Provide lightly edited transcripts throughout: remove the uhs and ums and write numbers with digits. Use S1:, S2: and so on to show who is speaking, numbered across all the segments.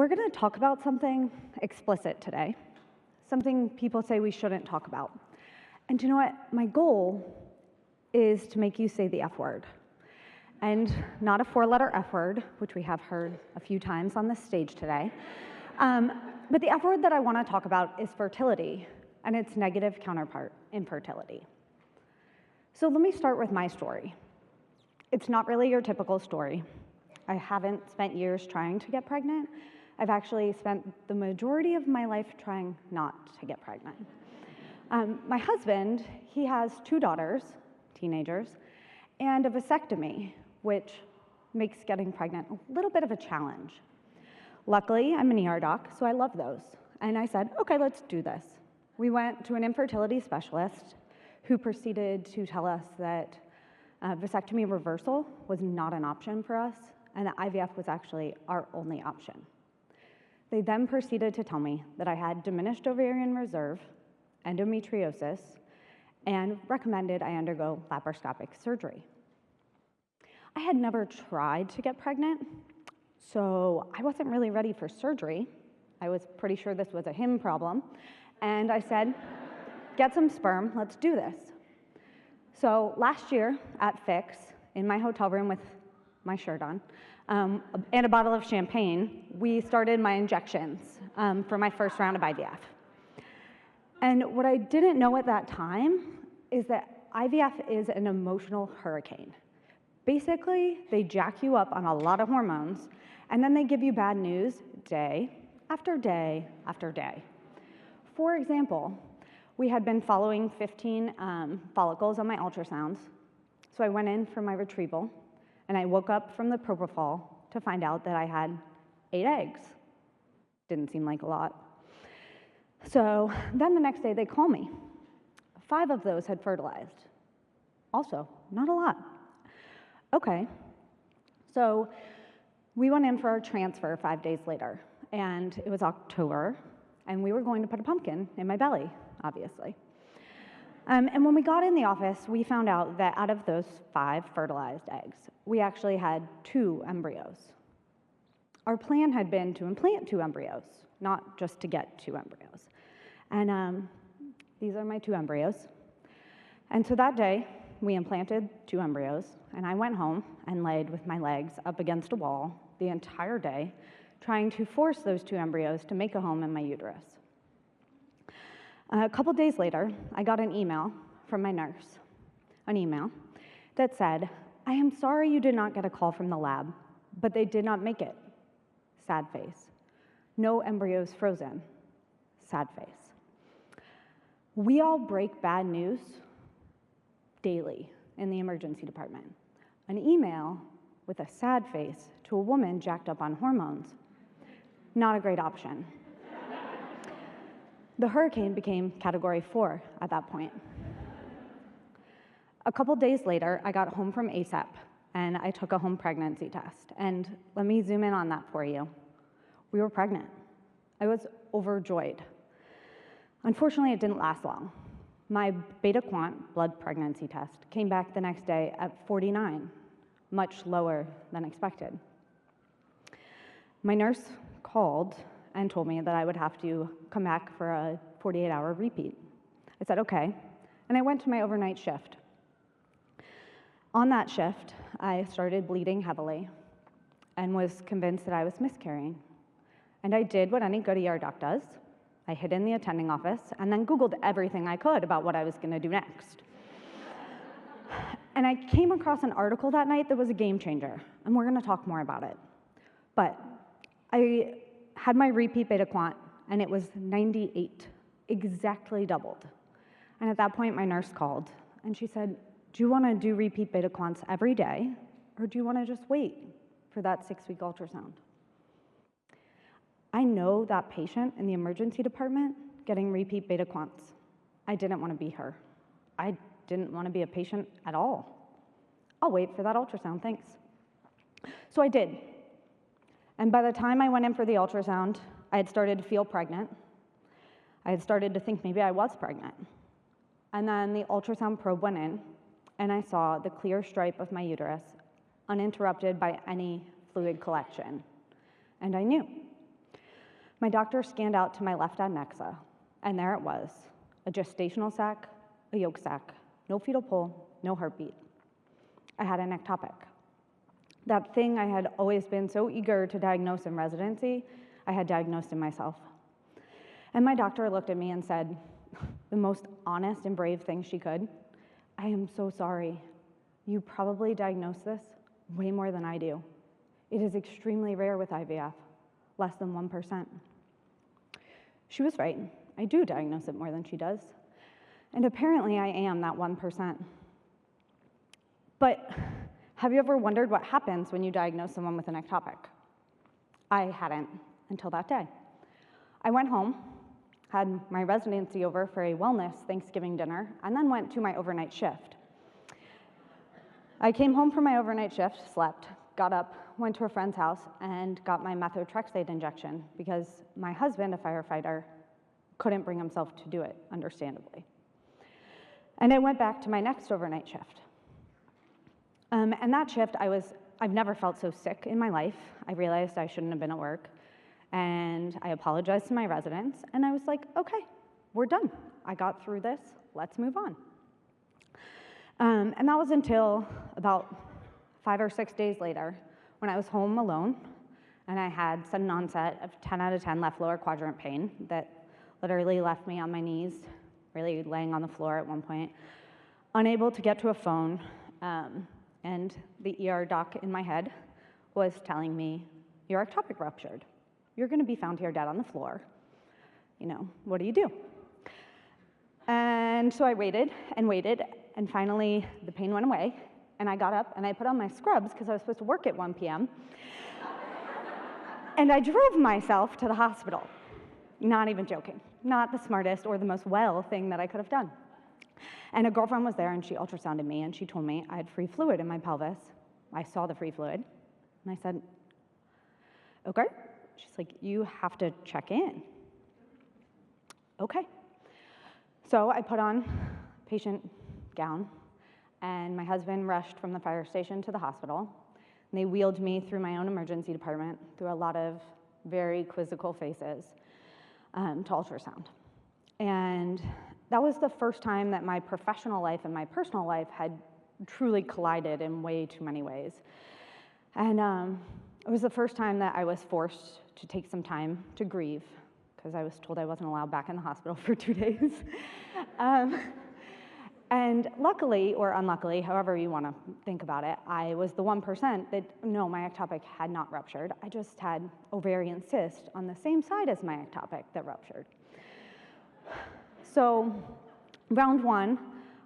S1: we're going to talk about something explicit today, something people say we shouldn't talk about. And you know what? My goal is to make you say the F word. And not a four-letter F word, which we have heard a few times on this stage today. But the F word that I want to talk about is fertility and its negative counterpart, infertility. So let me start with my story. It's not really your typical story. I haven't spent years trying to get pregnant. I've actually spent the majority of my life trying not to get pregnant. My husband, he has 2 daughters, teenagers, and a vasectomy, which makes getting pregnant a little bit of a challenge. Luckily, I'm an ER doc, so I love those. And I said, okay, let's do this. We went to an infertility specialist who proceeded to tell us that vasectomy reversal was not an option for us, and that IVF was actually our only option. They then proceeded to tell me that I had diminished ovarian reserve, endometriosis, and recommended I undergo laparoscopic surgery. I had never tried to get pregnant, so I wasn't really ready for surgery. I was pretty sure this was a him problem, and I said, get some sperm, let's do this. So last year at Fix, in my hotel room with my shirt on, and a bottle of champagne, we started my injections for my first round of IVF. And what I didn't know at that time is that IVF is an emotional hurricane. Basically, they jack you up on a lot of hormones, and then they give you bad news day after day after day. For example, we had been following 15 follicles on my ultrasounds, so I went in for my retrieval, and I woke up from the propofol to find out that I had 8 eggs. Didn't seem like a lot. So then the next day they call me. 5 of those had fertilized. Also, not a lot. Okay, so we went in for our transfer 5 days later, and it was October, and we were going to put a pumpkin in my belly, obviously. And when we got in the office, we found out that out of those 5 fertilized eggs, we actually had 2 embryos. Our plan had been to implant 2 embryos, not just to get 2 embryos. And these are my 2 embryos. And so that day, we implanted 2 embryos, and I went home and laid with my legs up against a wall the entire day, trying to force those 2 embryos to make a home in my uterus. A couple days later, I got an email from my nurse, an email that said, I am sorry you did not get a call from the lab, but they did not make it. Sad face. No embryos frozen. Sad face. We all break bad news daily in the emergency department. An email with a sad face to a woman jacked up on hormones. Not a great option. The hurricane became category 4 at that point. A couple days later, I got home from ASAP, and I took a home pregnancy test. And let me zoom in on that for you. We were pregnant. I was overjoyed. Unfortunately, it didn't last long. My beta quant blood pregnancy test came back the next day at 49, much lower than expected. My nurse called and told me that I would have to come back for a 48-hour repeat. I said, okay, and I went to my overnight shift. On that shift, I started bleeding heavily and was convinced that I was miscarrying. And I did what any good ER doc does. I hid in the attending office and then Googled everything I could about what I was gonna do next. And I came across an article that night that was a game changer, and we're gonna talk more about it. But I had my repeat beta quant, and it was 98, exactly doubled. And at that point, my nurse called, and she said, do you wanna do repeat beta quants every day, or do you wanna just wait for that 6-week ultrasound? I know that patient in the emergency department getting repeat beta quants. I didn't wanna be her. I didn't wanna be a patient at all. I'll wait for that ultrasound, thanks. So I did. And by the time I went in for the ultrasound, I had started to feel pregnant. I had started to think maybe I was pregnant. And then the ultrasound probe went in, and I saw the clear stripe of my uterus, uninterrupted by any fluid collection. And I knew. My doctor scanned out to my left adnexa, and there it was, a gestational sac, a yolk sac, no fetal pole, no heartbeat. I had an ectopic. That thing I had always been so eager to diagnose in residency, I had diagnosed in myself. And my doctor looked at me and said, the most honest and brave thing she could, I am so sorry. You probably diagnose this way more than I do. It is extremely rare with IVF, less than 1%. She was right. I do diagnose it more than she does. And apparently I am that 1%. But have you ever wondered what happens when you diagnose someone with an ectopic? I hadn't until that day. I went home, had my residency over for a wellness Thanksgiving dinner, and then went to my overnight shift. I came home from my overnight shift, slept, got up, went to a friend's house, and got my methotrexate injection because my husband, a firefighter, couldn't bring himself to do it, understandably. And I went back to my next overnight shift. And that shift, I've never felt so sick in my life. I realized I shouldn't have been at work. And I apologized to my residents, and I was like, okay, we're done. I got through this, let's move on. And that was until about 5 or 6 days later, when I was home alone, and I had sudden onset of 10 out of 10 left lower quadrant pain that literally left me on my knees, really laying on the floor at one point, unable to get to a phone, and the ER doc in my head was telling me, your ectopic ruptured. You're gonna be found here dead on the floor. You know, what do you do? And so I waited, and finally the pain went away, and I got up and I put on my scrubs because I was supposed to work at 1 p.m. And I drove myself to the hospital. Not even joking. Not the smartest or the most well thing that I could have done. And a girlfriend was there and she ultrasounded me and she told me I had free fluid in my pelvis. I saw the free fluid and I said, okay. She's like, you have to check in. Okay. So I put on patient gown and my husband rushed from the fire station to the hospital. And they wheeled me through my own emergency department through a lot of very quizzical faces to ultrasound. And that was the first time that my professional life and my personal life had truly collided in way too many ways. And it was the first time that I was forced to take some time to grieve because I was told I wasn't allowed back in the hospital for 2 days. And luckily, or unluckily, however you want to think about it, I was the 1% that, no, my ectopic had not ruptured. I just had ovarian cyst on the same side as my ectopic that ruptured. So round 1,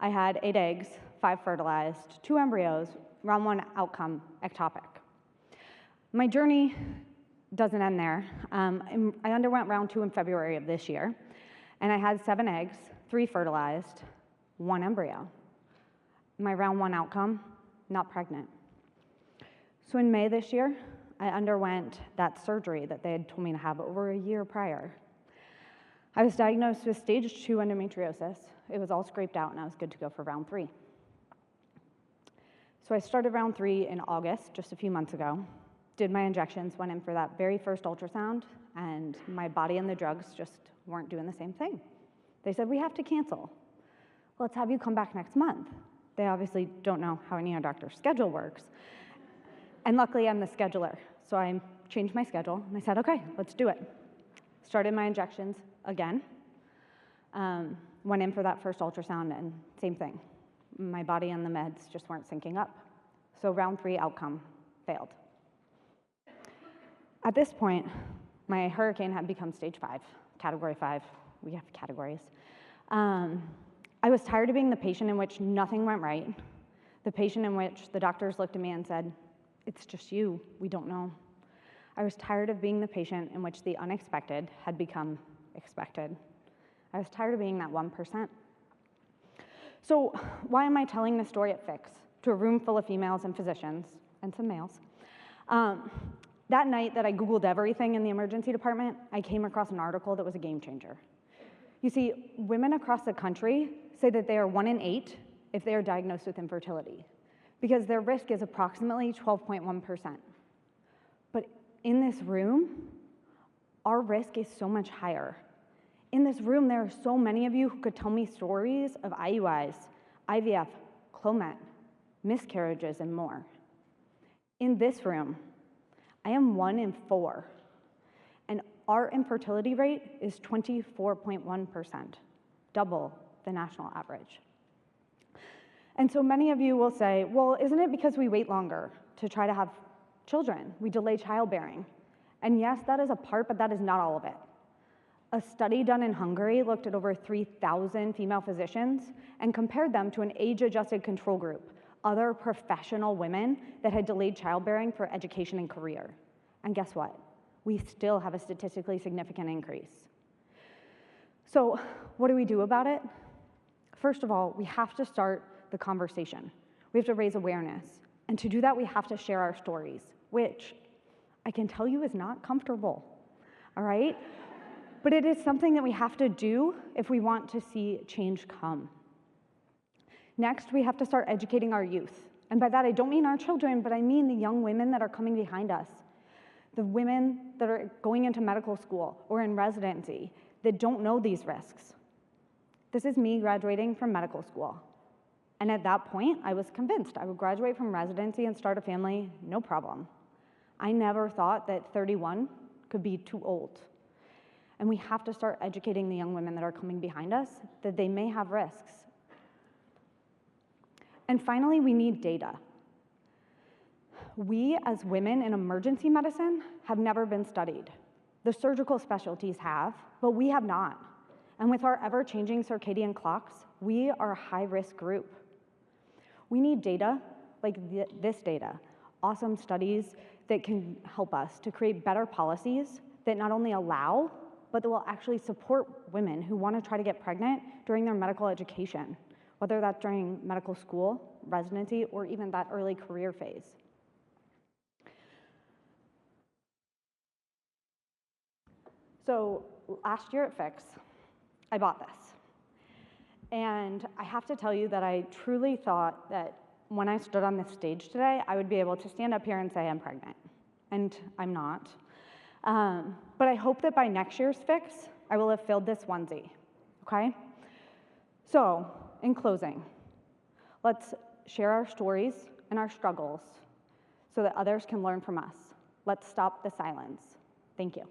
S1: I had 8 eggs, 5 fertilized, 2 embryos, round 1 outcome, ectopic. My journey doesn't end there. I underwent round 2 in February of this year, and I had 7 eggs, 3 fertilized, 1 embryo. My round 1 outcome, not pregnant. So in May this year, I underwent that surgery that they had told me to have over a year prior. I was diagnosed with stage 2 endometriosis. It was all scraped out and I was good to go for round 3. So I started round 3 in August, just a few months ago, did my injections, went in for that very first ultrasound, and my body and the drugs just weren't doing the same thing. They said, we have to cancel. Let's have you come back next month. They obviously don't know how any doctor's schedule works. And luckily, I'm the scheduler. So I changed my schedule, and I said, okay, let's do it. Started my injections again. Went in for that first ultrasound, and same thing. My body and the meds just weren't syncing up. So round 3 outcome failed. At this point, my hurricane had become stage 5, category 5. We have categories. I was tired of being the patient in which nothing went right, the patient in which the doctors looked at me and said, it's just you, we don't know. I was tired of being the patient in which the unexpected had become expected. I was tired of being that 1%. So why am I telling this story at Fix to a room full of females and physicians, and some males? That night that I Googled everything in the emergency department, I came across an article that was a game changer. You see, women across the country say that they are 1 in 8 if they are diagnosed with infertility, because their risk is approximately 12.1%. But in this room, our risk is so much higher. In this room, there are so many of you who could tell me stories of IUIs, IVF, Clomid, miscarriages, and more. In this room, I am 1 in 4, and our infertility rate is 24.1%, double the national average. And so many of you will say, well, isn't it because we wait longer to try to have children? We delay childbearing. And yes, that is a part, but that is not all of it. A study done in Hungary looked at over 3,000 female physicians and compared them to an age-adjusted control group, other professional women that had delayed childbearing for education and career. And guess what? We still have a statistically significant increase. So what do we do about it? First of all, we have to start the conversation. We have to raise awareness. And to do that, we have to share our stories, which I can tell you is not comfortable, all right? But it is something that we have to do if we want to see change come. Next, we have to start educating our youth. And by that, I don't mean our children, but I mean the young women that are coming behind us, the women that are going into medical school or in residency that don't know these risks. This is me graduating from medical school. And at that point, I was convinced I would graduate from residency and start a family, no problem. I never thought that 31 could be too old. And we have to start educating the young women that are coming behind us that they may have risks. And finally, we need data. We, as women in emergency medicine, have never been studied. The surgical specialties have, but we have not. And with our ever-changing circadian clocks, we are a high-risk group. We need data like this data, awesome studies that can help us to create better policies that not only allow, but that will actually support women who want to try to get pregnant during their medical education, whether that's during medical school, residency, or even that early career phase. So last year at Fix, I bought this. And I have to tell you that I truly thought that when I stood on this stage today, I would be able to stand up here and say I'm pregnant. And I'm not. But I hope that by next year's Fix, I will have filled this onesie, okay? So, in closing, let's share our stories and our struggles so that others can learn from us. Let's stop the silence. Thank you.